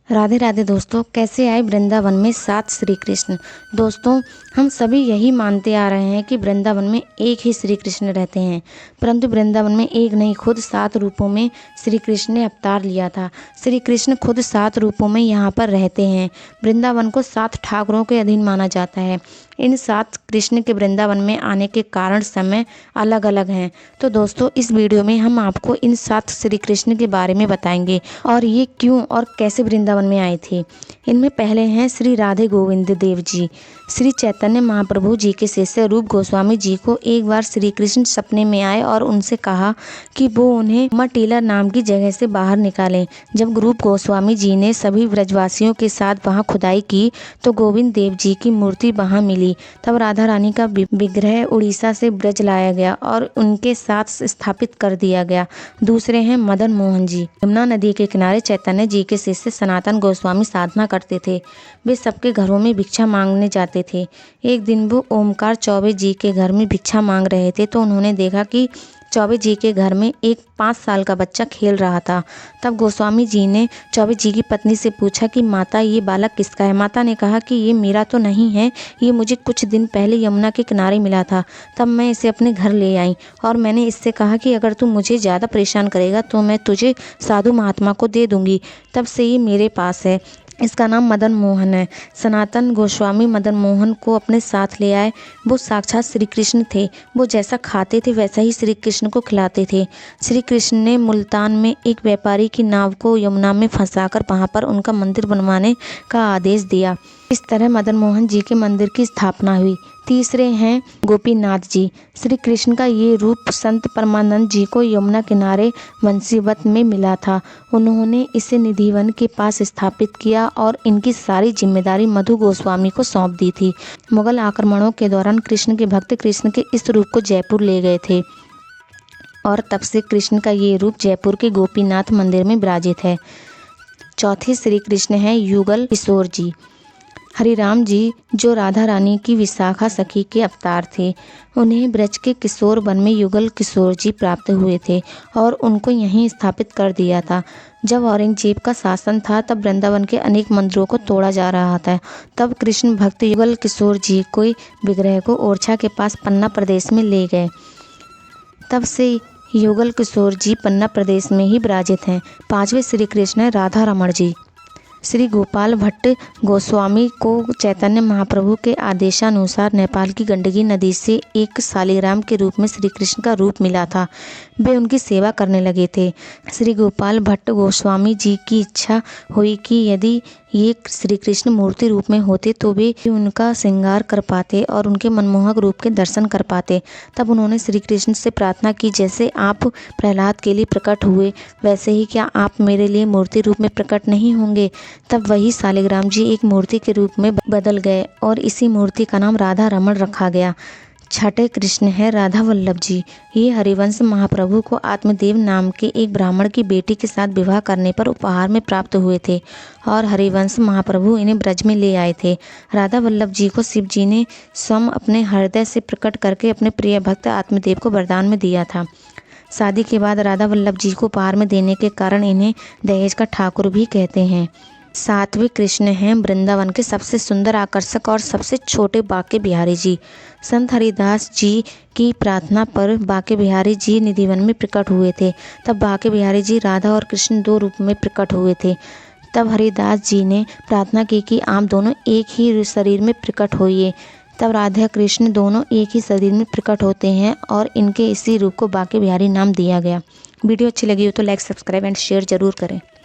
राधे राधे दोस्तों, कैसे आए वृंदावन में 7 श्री कृष्ण। दोस्तों, हम सभी यही मानते आ रहे हैं कि वृंदावन में एक ही श्री कृष्ण रहते हैं, परंतु वृंदावन में एक नहीं, खुद 7 रूपों में श्री कृष्ण ने अवतार लिया था। श्री कृष्ण खुद 7 रूपों में यहाँ पर रहते हैं। वृंदावन को 7 ठाकुरों के अधीन माना जाता है। इन 7 कृष्ण के वृंदावन में आने के कारण समय अलग अलग हैं। तो दोस्तों, इस वीडियो में हम आपको इन 7 श्री कृष्ण के बारे में बताएंगे और ये क्यों और कैसे वृंदावन में आए थे। इनमें पहले हैं श्री राधे गोविंद देव जी। श्री चैतन्य महाप्रभु जी के शिष्य रूप गोस्वामी जी को एक बार श्री कृष्ण सपने में आए और उनसे कहा कि वो उन्हें मटीला नाम की जगह से बाहर निकालें। जब रूप गोस्वामी जी ने सभी ब्रजवासियों के साथ वहां खुदाई की तो गोविंद देव जी की मूर्ति वहां मिली। तब राधा रानी का विग्रह उड़ीसा से ब्रज लाया गया और उनके साथ स्थापित कर दिया गया। दूसरे हैं मदन मोहन जी। यमुना नदी के किनारे चैतन्य जी के शिष्य सनातन गोस्वामी साधना करते थे। वे सबके घरों में भिक्षा मांगने जाते थे। एक दिन वो ओमकार चौबे जी के घर में भिक्षा मांग रहे थे तो उन्होंने देखा कि चौबे जी के घर में एक 5 साल का बच्चा खेल रहा था। तब गोस्वामी जी ने चौबे जी की पत्नी से पूछा कि माता, ये बालक किसका है। माता ने कहा कि ये मेरा तो नहीं है, ये मुझे कुछ दिन पहले यमुना के किनारे मिला था। तब मैं इसे अपने घर ले आई और मैंने इससे कहा कि अगर तू मुझे ज़्यादा परेशान करेगा तो मैं तुझे साधु महात्मा को दे दूंगी। तब से ये मेरे पास है। इसका नाम मदन मोहन है। सनातन गोस्वामी मदन मोहन को अपने साथ ले आए। वो साक्षात श्री कृष्ण थे। वो जैसा खाते थे वैसा ही श्री कृष्ण को खिलाते थे। श्री कृष्ण ने मुल्तान में एक व्यापारी की नाव को यमुना में फंसाकर वहां पर उनका मंदिर बनवाने का आदेश दिया। इस तरह मदन मोहन जी के मंदिर की स्थापना हुई। तीसरे हैं गोपीनाथ जी। श्री कृष्ण का ये रूप संत परमानंद जी को यमुना किनारे वंशीवत में मिला था। उन्होंने इसे निधिवन के पास स्थापित किया और इनकी सारी जिम्मेदारी मधु गोस्वामी को सौंप दी थी। मुगल आक्रमणों के दौरान कृष्ण के भक्त कृष्ण के इस रूप को जयपुर ले गए थे और तब से कृष्ण का ये रूप जयपुर के गोपीनाथ मंदिर में विराजित है। चौथे श्री कृष्ण हैं युगल किशोर जी। हरिराम जी जो राधा रानी की विशाखा सखी के अवतार थे, उन्हें ब्रज के किशोर वन में युगल किशोर जी प्राप्त हुए थे और उनको यहीं स्थापित कर दिया था। जब औरंगजेब का शासन था तब वृंदावन के अनेक मंदिरों को तोड़ा जा रहा था। तब कृष्ण भक्त युगल किशोर जी को विग्रह को ओरछा के पास पन्ना प्रदेश में ले गए। तब से युगल किशोर जी पन्ना प्रदेश में ही विराजित हैं। 5वें श्री कृष्ण है राधा रमण जी। श्री गोपाल भट्ट गोस्वामी को चैतन्य महाप्रभु के आदेशानुसार नेपाल की गंडकी नदी से एक शालिग्राम के रूप में श्री कृष्ण का रूप मिला था। वे उनकी सेवा करने लगे थे। श्री गोपाल भट्ट गोस्वामी जी की इच्छा हुई कि यदि ये श्री कृष्ण मूर्ति रूप में होते तो वे उनका श्रृंगार कर पाते और उनके मनमोहक रूप के दर्शन कर पाते। तब उन्होंने श्री कृष्ण से प्रार्थना की, जैसे आप प्रहलाद के लिए प्रकट हुए वैसे ही क्या आप मेरे लिए मूर्ति रूप में प्रकट नहीं होंगे। तब वही शालिग्राम जी एक मूर्ति के रूप में बदल गए और इसी मूर्ति का नाम राधा रमण रखा गया। छठे कृष्ण है राधा वल्लभ जी। ये हरिवंश महाप्रभु को आत्मदेव नाम के एक ब्राह्मण की बेटी के साथ विवाह करने पर उपहार में प्राप्त हुए थे और हरिवंश महाप्रभु इन्हें ब्रज में ले आए थे। राधा वल्लभ जी को शिव जी ने स्वयं अपने हृदय से प्रकट करके अपने प्रिय भक्त आत्मदेव को वरदान में दिया था। शादी के बाद राधा वल्लभ जी को उपहार में देने के कारण इन्हें दहेज का ठाकुर भी कहते हैं। 7वें कृष्ण हैं वृंदावन के सबसे सुंदर, आकर्षक और सबसे छोटे बांके बिहारी जी। संत हरिदास जी की प्रार्थना पर बांके बिहारी जी निधिवन में प्रकट हुए थे। तब बांके बिहारी जी राधा और कृष्ण 2 रूप में प्रकट हुए थे। तब हरिदास जी ने प्रार्थना की कि आप दोनों एक ही शरीर में प्रकट होइए। तब राधा कृष्ण दोनों एक ही शरीर में प्रकट होते हैं और इनके इसी रूप को बांके बिहारी नाम दिया गया। वीडियो अच्छी लगी हो तो लाइक, सब्सक्राइब एंड शेयर जरूर करें।